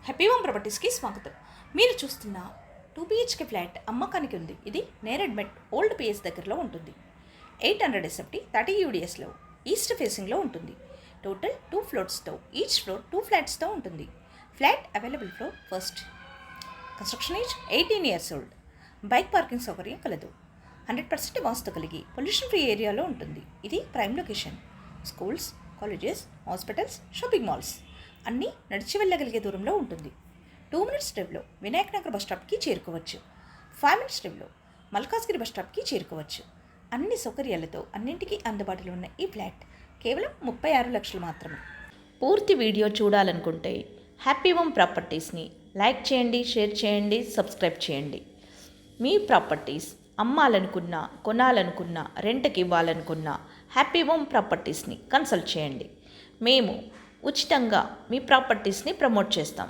Happy home ప్రాపర్టీస్కి స్వాగతం. మీరు చూస్తున్న 2 BHK ఫ్లాట్ అమ్మకానికి ఉంది. ఇది నేరెడ్మెట్ ఓల్డ్ పిఎస్ దగ్గరలో ఉంటుంది. 800 SFT 30 UDSలో ఈస్ట్ ఫేసింగ్లో ఉంటుంది. టోటల్ 2 ఫ్లోర్స్తో, ఈచ్ ఫ్లోర్ 2 ఫ్లాట్స్తో ఉంటుంది. Flat available floor first. Construction age 18 years old. Bike parking సౌకర్యం కలదు. 100% వాస్తు కలిగి పొల్యూషన్ ఫ్రీ ఏరియాలో ఉంటుంది. ఇది prime location. Schools, colleges, hospitals, shopping malls అన్నీ నడిచి వెళ్ళగలిగే దూరంలో ఉంటుంది. 2 minutes డ్రైవ్లో వినాయక్ నగర్ బస్ స్టాప్కి చేరుకోవచ్చు. 5 minutes డ్రైవ్లో మల్కాజ్గిరి బస్ స్టాప్కి చేరుకోవచ్చు. అన్ని సౌకర్యాలతో అన్నింటికీ అందుబాటులో ఉన్న ఈ ఫ్లాట్ కేవలం 36 లక్షలు మాత్రమే. పూర్తి వీడియో చూడాలనుకుంటే హ్యాపీ హోమ్ ప్రాపర్టీస్ని లైక్ చేయండి, షేర్ చేయండి, సబ్స్క్రైబ్ చేయండి. మీ ప్రాపర్టీస్ అమ్మాలనుకున్నా, కొనాలనుకున్నా, రెంట్కి ఇవ్వాలనుకున్నా హ్యాపీ హోమ్ ప్రాపర్టీస్ని కన్సల్ట్ చేయండి. మేము ఉచితంగా మీ ప్రాపర్టీస్ని ప్రమోట్ చేస్తాం.